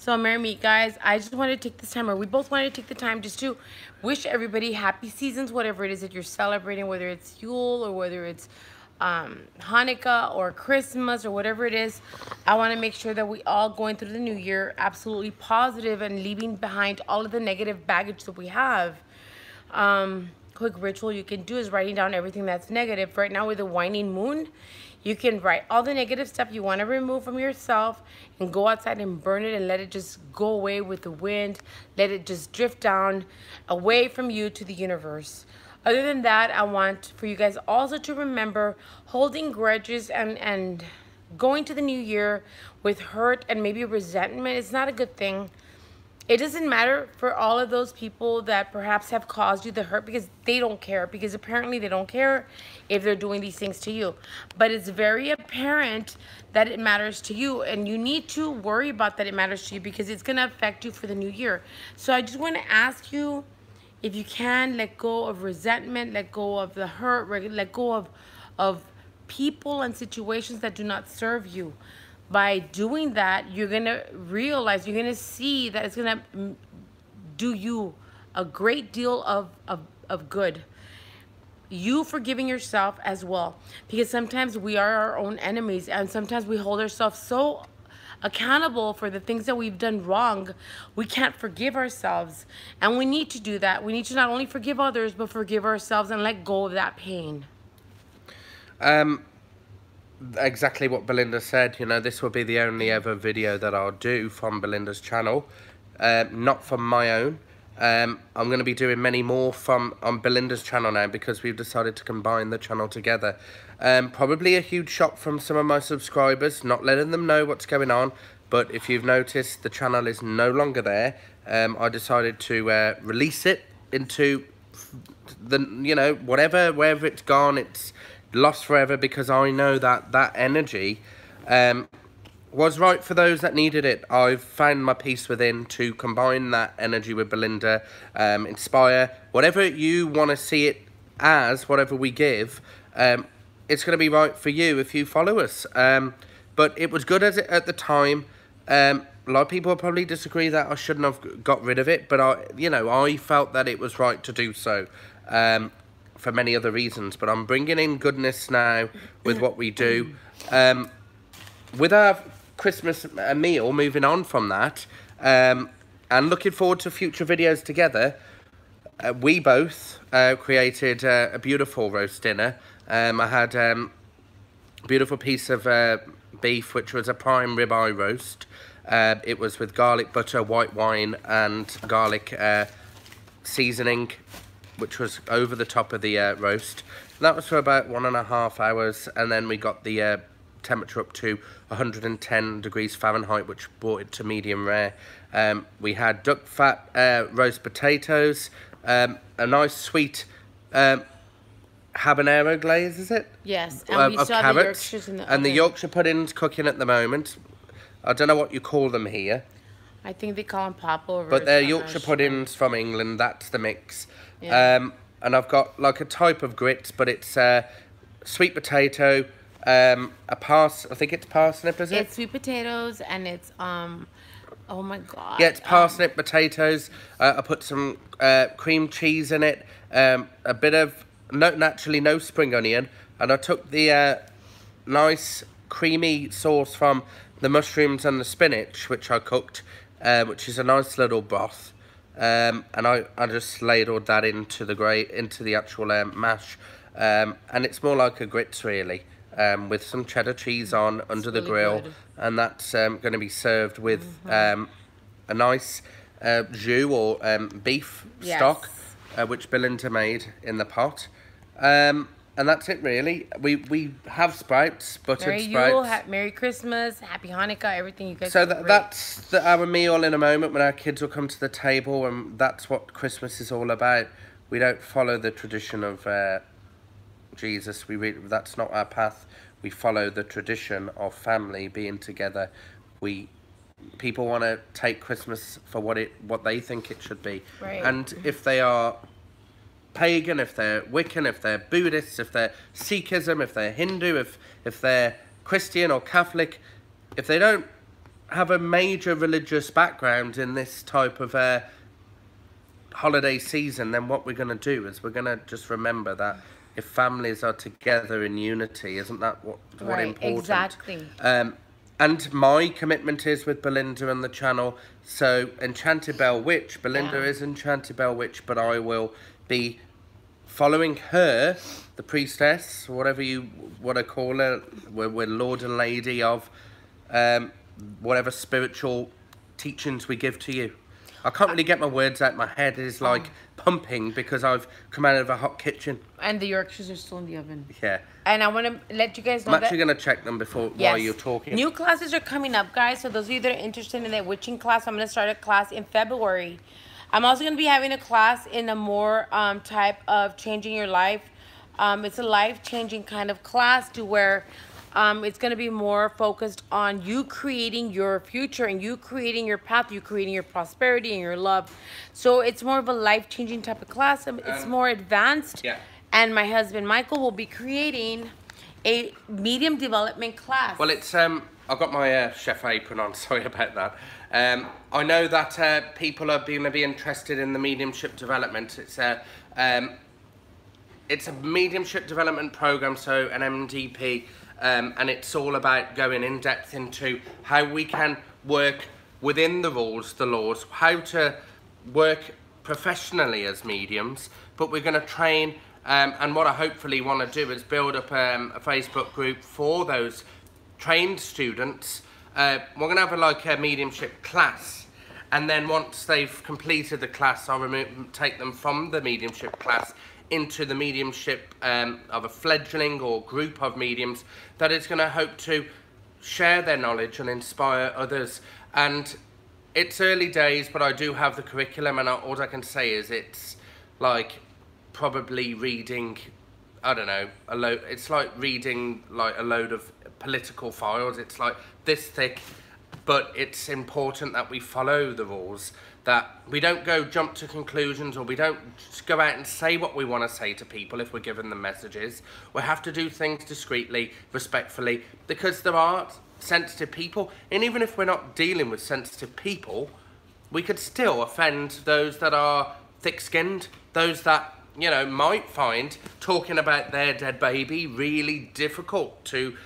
So, Merry Meet, guys, I just wanted to take this time, or we both wanted to take the time just to wish everybody happy seasons, whatever it is that you're celebrating, whether it's Yule or whether it's Hanukkah or Christmas or whatever it is. I want to make sure that we all going through the new year absolutely positive and leaving behind all of the negative baggage that we have. Quick ritual you can do is writing down everything that's negative. Right now with the waning moon, you can write all the negative stuff you want to remove from yourself and go outside and burn it and let it just go away with the wind. Let it just drift down away from you to the universe. Other than that, I want for you guys also to remember holding grudges and going to the new year with hurt and maybe resentment is not a good thing. It doesn't matter for all of those people that perhaps have caused you the hurt because they don't care, because apparently they don't care if they're doing these things to you. But it's very apparent that it matters to you, and you need to worry about that it matters to you because it's going to affect you for the new year. So I just want to ask you, if you can, let go of resentment, let go of the hurt, let go of people and situations that do not serve you. By doing that, you're going to realize, you're going to see that it's going to do you a great deal of good. You forgiving yourself as well. Because sometimes we are our own enemies, and sometimes we hold ourselves so accountable for the things that we've done wrong, we can't forgive ourselves. And we need to do that. We need to not only forgive others, but forgive ourselves and let go of that pain. Exactly what Belinda said. You know, this will be the only ever video that I'll do from Belinda's channel, not from my own. I'm going to be doing many more on Belinda's channel now because we've decided to combine the channel together. Probably a huge shock from some of my subscribers, not letting them know what's going on. But if you've noticed, the channel is no longer there. I decided to release it into the, you know, wherever it's gone, it's lost forever, because I know that that energy was right for those that needed it. I've found my peace within to combine that energy with Belinda, inspire, whatever you want to see it as, whatever we give, it's going to be right for you if you follow us. But it was good as it at the time. A lot of people will probably disagree that I shouldn't have got rid of it, but I felt that it was right to do so. For many other reasons, but I'm bringing in goodness now with what we do. With our Christmas meal, moving on from that, and looking forward to future videos together, we both created a beautiful roast dinner. I had a beautiful piece of beef, which was a prime ribeye roast. It was with garlic butter, white wine, and garlic seasoning, which was over the top of the roast. That was for about 1.5 hours, and then we got the temperature up to 110 degrees Fahrenheit, which brought it to medium rare. We had duck fat roast potatoes, a nice sweet habanero glaze, is it? Yes, and we saw the Yorkshires in the oven. And the Yorkshire pudding's cooking at the moment. I don't know what you call them here. I think they call them popovers. But they're Yorkshire puddings from England, that's the mix. Yeah. And I've got like a type of grits, but it's sweet potato, I think it's parsnip, is it? It's sweet potatoes, and it's, oh my God. Yeah, it's parsnip, potatoes. I put some cream cheese in it, a bit of, naturally no spring onion, and I took the nice creamy sauce from the mushrooms and the spinach, which I cooked, which is a nice little broth. And I just ladled that into the actual mash, and it's more like a grits really, with some cheddar cheese on under the grill, good. And that's going to be served with a nice jus or beef stock, which Belinda made in the pot. And that's it really. We have sprouts, buttered sprouts. Merry Christmas, Happy Hanukkah, everything you guys. So that's our meal in a moment when our kids will come to the table, and that's what Christmas is all about. We don't follow the tradition of Jesus. That's not our path. We follow the tradition of family being together. People want to take Christmas for what they think it should be, right. And if they are pagan, if they're Wiccan, if they're Buddhists, if they're Sikhism, if they're Hindu, if they're Christian or Catholic, if they don't have a major religious background in this type of holiday season, then what we're going to do is we're going to just remember that if families are together in unity, isn't that what Right, important? exactly. And my commitment is with Belinda and the channel. So Enchanted Bell Witch, Belinda Yeah. is Enchanted Bell Witch, but I will be following her, the priestess, whatever you want to call her. We're Lord and Lady of whatever spiritual teachings we give to you. I can't really get my words out. My head is like pumping because I've come out of a hot kitchen. And the Yorkshires are still in the oven. Yeah. And I want to let you guys know I'm actually going to check them before while you're talking. New classes are coming up, guys. So those of you that are interested in that witching class, I'm going to start a class in February. I'm also going to be having a class in a more type of changing your life. It's a life-changing kind of class to where it's going to be more focused on you creating your future and you creating your path, you creating your prosperity and your love. So it's more of a life-changing type of class. It's more advanced. Yeah. And my husband, Michael, will be creating a medium development class. Well, it's I've got my chef apron on. Sorry about that. I know that people are going to be interested in the mediumship development. It's a mediumship development program, so an MDP, and it's all about going in depth into how we can work within the rules, the laws, how to work professionally as mediums, but we're going to train, and what I hopefully want to do is build up a Facebook group for those trained students. We're going to have a mediumship class, and then once they've completed the class, I'll take them from the mediumship class into the mediumship of a fledgling or group of mediums that is going to hope to share their knowledge and inspire others. And it's early days, but I do have the curriculum, and all I can say is it's like probably reading, I don't know, it's like reading like a load of political files. It's like this thick, but it's important that we follow the rules, that we don't go jump to conclusions, or we don't just go out and say what we want to say to people if we're given them messages. We have to do things discreetly, respectfully, because there are sensitive people, and even if we're not dealing with sensitive people, we could still offend those that are thick-skinned, those that, you know, might find talking about their dead baby really difficult to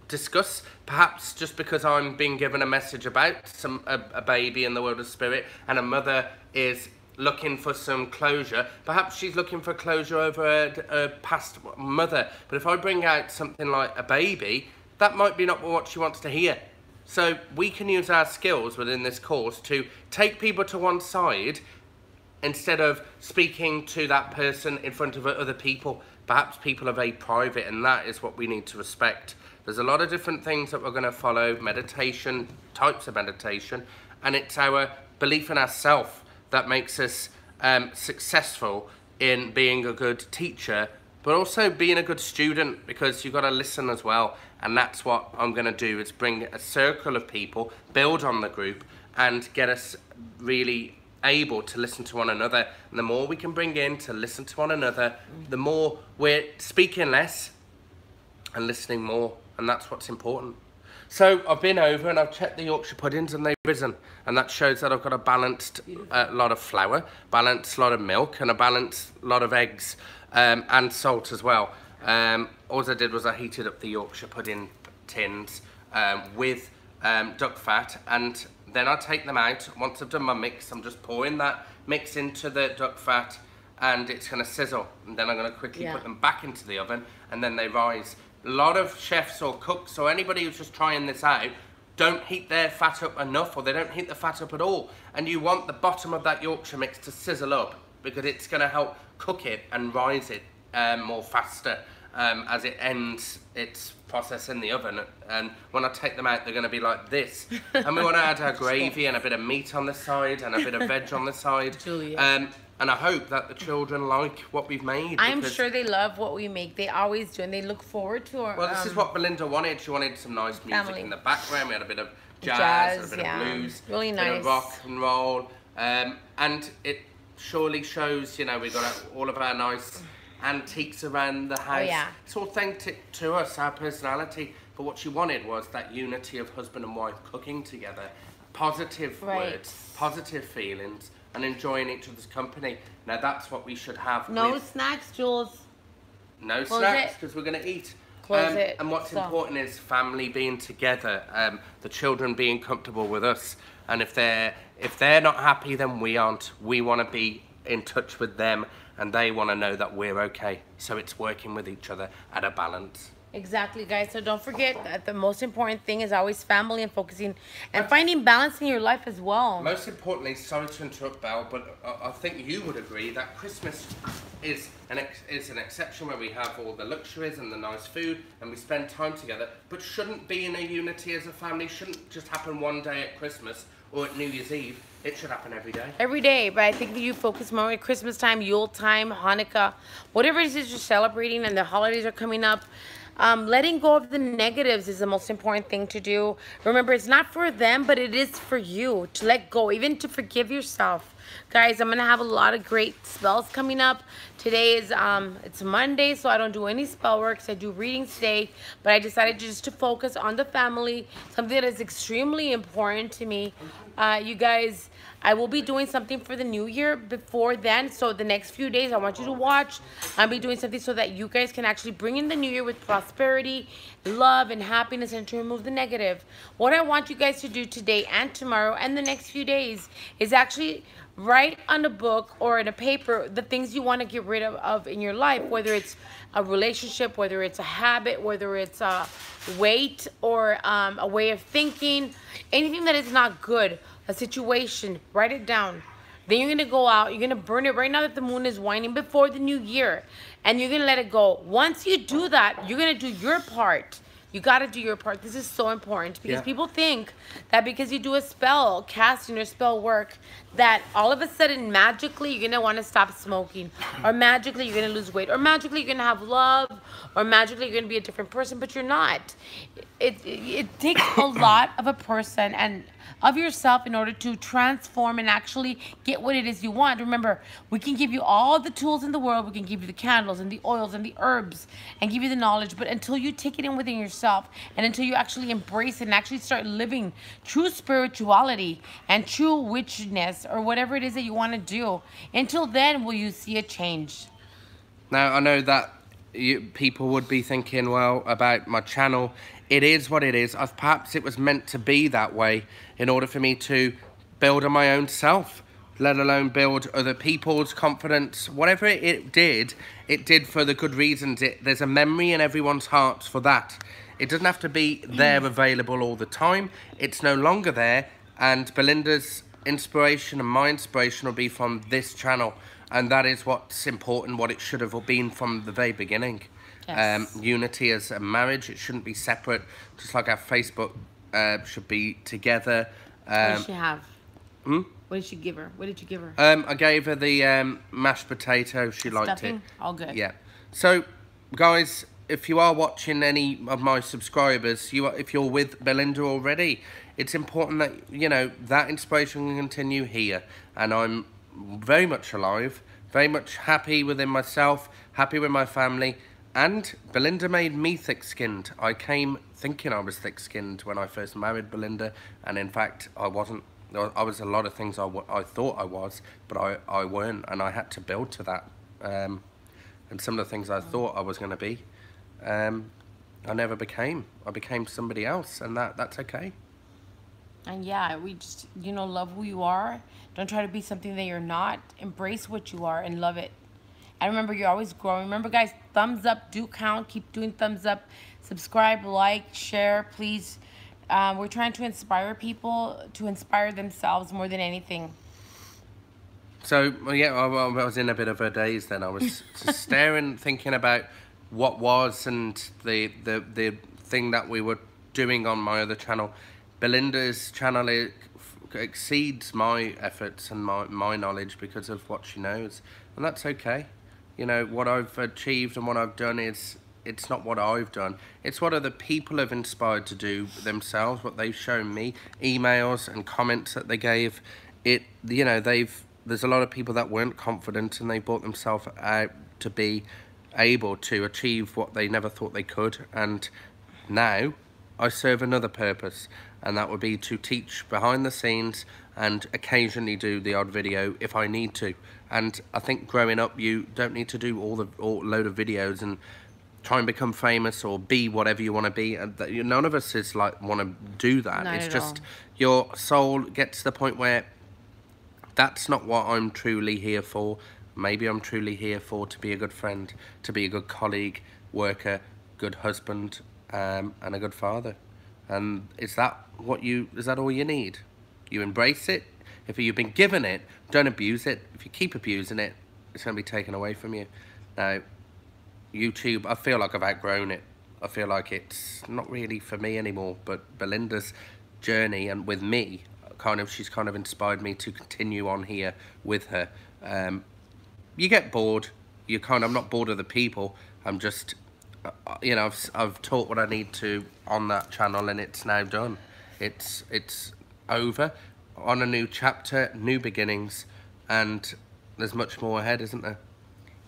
discuss, perhaps just because I'm being given a message about a baby in the world of spirit, and a mother is looking for some closure. Perhaps she's looking for closure over a past mother, but if I bring out something like a baby, that might be not what she wants to hear. So we can use our skills within this course to take people to one side instead of speaking to that person in front of other people. Perhaps people are very private, and that is what we need to respect. There's a lot of different things that we're going to follow, meditation, types of meditation, and it's our belief in ourselves that makes us successful in being a good teacher, but also being a good student, because you've got to listen as well. And that's what I'm going to do, is bring a circle of people, build on the group, and get us really able to listen to one another. And the more we can bring in to listen to one another, the more we're speaking less and listening more, and that's what's important. So I've been over and I've checked the Yorkshire puddings, and they've risen, and that shows that I've got a balanced lot of flour, balanced lot of milk, and a balanced lot of eggs, and salt as well. All I did was I heated up the Yorkshire pudding tins with duck fat, and then I take them out. Once I've done my mix, I'm just pouring that mix into the duck fat, and it's going to sizzle, and then I'm going to quickly put them back into the oven, and then they rise. A lot of chefs or cooks or anybody who's just trying this out don't heat their fat up enough, or they don't heat the fat up at all, and you want the bottom of that Yorkshire mix to sizzle up, because it's going to help cook it and rise it more faster as it ends its process in the oven. And when I take them out, they're going to be like this. And we want to add our gravy and a bit of meat on the side and a bit of veg on the side. And I hope that the children like what we've made. I'm sure they love what we make. They always do, and they look forward to our... Well, this is what Belinda wanted. She wanted some nice music family. In the background. We had a bit of jazz and a bit of blues. Really a nice. bit of rock and roll. And it surely shows, you know, we've got all of our nice antiques around the house. Oh, yeah. It's authentic to us, our personality. But what she wanted was that unity of husband and wife cooking together, positive Right. words, positive feelings, and enjoying each other's company. Now that's what we should have. No with snacks, Jules. no Close snacks it. because we're going to eat. Close it. And what's So. important is family being together, the children being comfortable with us. And if they're not happy, then we aren't. We want to be in touch with them, and they want to know that we're okay. So it's working with each other at a balance. Exactly, guys. So don't forget that the most important thing is always family and focusing and finding balance in your life as well. Most importantly, sorry to interrupt, Belle, but I think you would agree that Christmas is an exception where we have all the luxuries and the nice food and we spend time together, but shouldn't be in a unity as a family, shouldn't just happen one day at Christmas or at New Year's Eve. It should happen every day. Every day, but I think that you focus more at Christmas time, Yule time, Hanukkah, whatever it is you're celebrating and the holidays are coming up. Letting go of the negatives is the most important thing to do. Remember, it's not for them, but it is for you to let go, even to forgive yourself. Guys, I'm gonna have a lot of great spells coming up. Today is it's Monday, so I don't do any spell works. I do readings today, but I decided just to focus on the family, something that is extremely important to me. You guys, I will be doing something for the new year before then. So the next few days, I want you to watch. I'll be doing something so that you guys can actually bring in the new year with prosperity, love, and happiness, and to remove the negative. What I want you guys to do today and tomorrow and the next few days is actually write on a book or in a paper the things you want to get rid of in your life, whether it's a relationship, whether it's a habit, whether it's a weight or a way of thinking, anything that is not good, a situation, write it down. Then you're gonna go out, you're gonna burn it right now that the moon is waning before the new year, and you're gonna let it go. Once you do that, you're gonna do your part. You gotta do your part. This is so important because people think that because you do a spell casting or spell work, that all of a sudden magically you're gonna want to stop smoking, or magically you're gonna lose weight, or magically you're gonna have love, or magically you're gonna be a different person. But you're not. It takes a lot of a person and of yourself in order to transform and actually get what it is you want. Remember, we can give you all the tools in the world. We can give you the candles and the oils and the herbs and give you the knowledge. But until you take it in within yourself and until you actually embrace it and actually start living true spirituality and true witchiness or whatever it is that you want to do, until then will you see a change. Now, I know that people would be thinking, well, about my channel, it is what it is. Perhaps it was meant to be that way in order for me to build on my own self, let alone build other people's confidence. Whatever it did for the good reasons. There's a memory in everyone's hearts for that. It doesn't have to be there available all the time. It's no longer there, and Belinda's inspiration and my inspiration will be from this channel, and that is what's important, what it should have been from the very beginning. Yes. Unity as a marriage, it shouldn't be separate, just like our Facebook should be together. What did she have? Hmm? What did she give her? What did you give her? I gave her the mashed potato. She liked Stuffing? it. All good. Yeah. So, guys, if you are watching any of my subscribers, if you're with Belinda already, it's important that, you know, that inspiration can continue here. And I'm very much alive, very much happy within myself, happy with my family. And Belinda made me thick-skinned. I came thinking I was thick-skinned when I first married Belinda. And in fact, I wasn't. I was a lot of things I thought I was, but I weren't. And I had to build to that. And some of the things I thought I was going to be, I never became. I became somebody else, and that's okay. And yeah, we just, you know, love who you are. Don't try to be something that you're not. Embrace what you are and love it. And remember, you're always growing. Remember, guys, thumbs up do count. Keep doing thumbs up. Subscribe, like, share, please. We're trying to inspire people to inspire themselves more than anything. So, yeah, I was in a bit of a daze then. I was just staring, thinking about what was and the thing that we were doing on my other channel. Belinda's channel exceeds my efforts and my knowledge because of what she knows. And that's okay. You know, what I've achieved and what I've done it's not what I've done. It's what other people have inspired to do themselves, what they've shown me, emails and comments that they gave. You know, there's a lot of people that weren't confident and they brought themselves out to be able to achieve what they never thought they could. And now I serve another purpose, and that would be to teach behind the scenes and occasionally do the odd video if I need to. And I think growing up, you don't need to do all load of videos and try and become famous or be whatever you want to be. And none of us is like want to do that. Not It's at just all. your soul gets to the point where that's not what I'm truly here for. Maybe I'm truly here for to be a good friend, to be a good colleague, worker, good husband, and a good father. And is that all you need? You embrace it. If you've been given it, don't abuse it. If you keep abusing it, it's going to be taken away from you. Now, YouTube, I feel like I've outgrown it. I feel like it's not really for me anymore, but Belinda's journey and with me, she's kind of inspired me to continue on here with her. You get bored. I'm not bored of the people. I'm just, you know, I've taught what I need to on that channel, and it's now done. It's over, on a new chapter, new beginnings, and there's much more ahead, isn't there?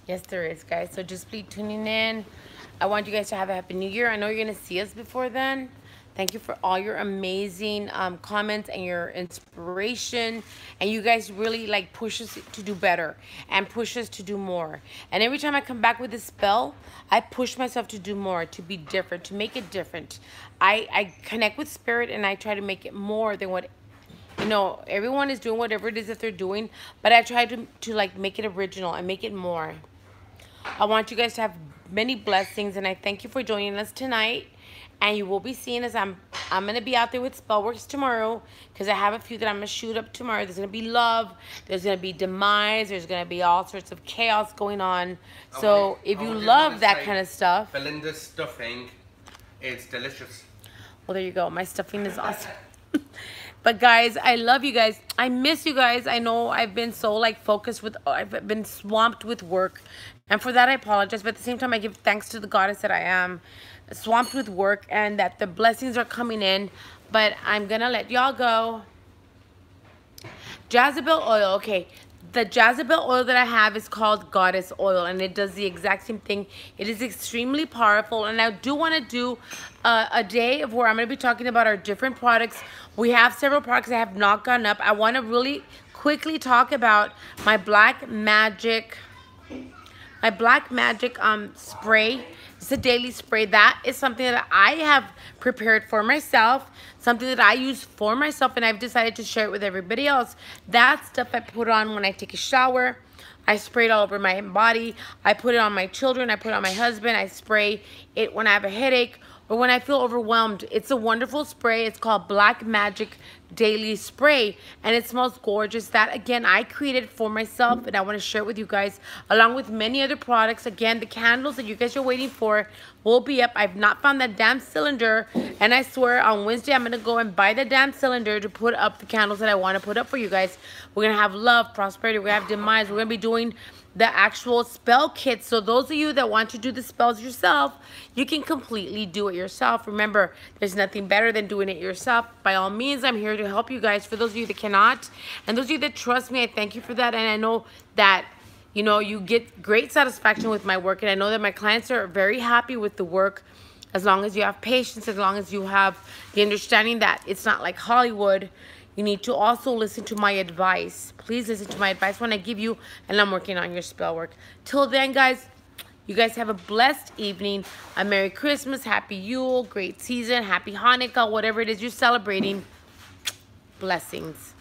Yes, there is, guys. So just be tuning in. I want you guys to have a happy new year. I know you're going to see us before then. Thank you for all your amazing comments and your inspiration. And you guys really like push us to do better and push us to do more. And every time I come back with a spell, I push myself to do more, to be different, to make it different. I connect with spirit and I try to make it more than what, you know, everyone is doing whatever it is that they're doing. But I try to like make it original and make it more. I want you guys to have many blessings, and I thank you for joining us tonight. And you will be seeing us. I'm going to be out there with Spellworks tomorrow because I have a few that I'm going to shoot up tomorrow. There's going to be love. There's going to be demise. There's going to be all sorts of chaos going on. So if you love that kind of stuff. Belinda's stuffing is delicious. Well, there you go. My stuffing is awesome. But guys, I love you guys. I miss you guys. I know I've been so like focused with, I've been swamped with work. And for that, I apologize. But at the same time, I give thanks to the goddess that I am, swamped with work, and that the blessings are coming in. But I'm going to let y'all go. Jezebel oil. Okay. The Jezebel oil that I have is called Goddess Oil, and it does the exact same thing. It is extremely powerful, and I do want to do a day of where I'm going to be talking about our different products. We have several products that have not gone up. I want to really quickly talk about my Black Magic spray. It's a daily spray. That is something that I have prepared for myself, something that I use for myself, and I've decided to share it with everybody else. That stuff I put on when I take a shower. I spray it all over my body. I put it on my children. I put it on my husband. I spray it when I have a headache or when I feel overwhelmed. It's a wonderful spray. It's called Black Magic Daily Spray, and it smells gorgeous. That, again, I created for myself, and I want to share it with you guys, along with many other products. Again, the candles that you guys are waiting for will be up. I've not found that damn cylinder, and I swear on Wednesday I'm going to go and buy the damn cylinder to put up the candles that I want to put up for you guys. We're going to have love, prosperity. We're going to have demise. We're going to be doing the actual spell kit. So those of you that want to do the spells yourself, you can completely do it yourself. Remember, there's nothing better than doing it yourself. By all means, I'm here to help you guys. For those of you that cannot, and those of you that trust me, I thank you for that. And I know that, you know, you get great satisfaction with my work, and I know that my clients are very happy with the work, as long as you have patience, as long as you have the understanding that it's not like Hollywood. You need to also listen to my advice. Please listen to my advice when I give you, and I'm working on your spell work. Till then, guys, you guys have a blessed evening, a Merry Christmas, Happy Yule, great season, Happy Hanukkah, whatever it is you're celebrating. Blessings.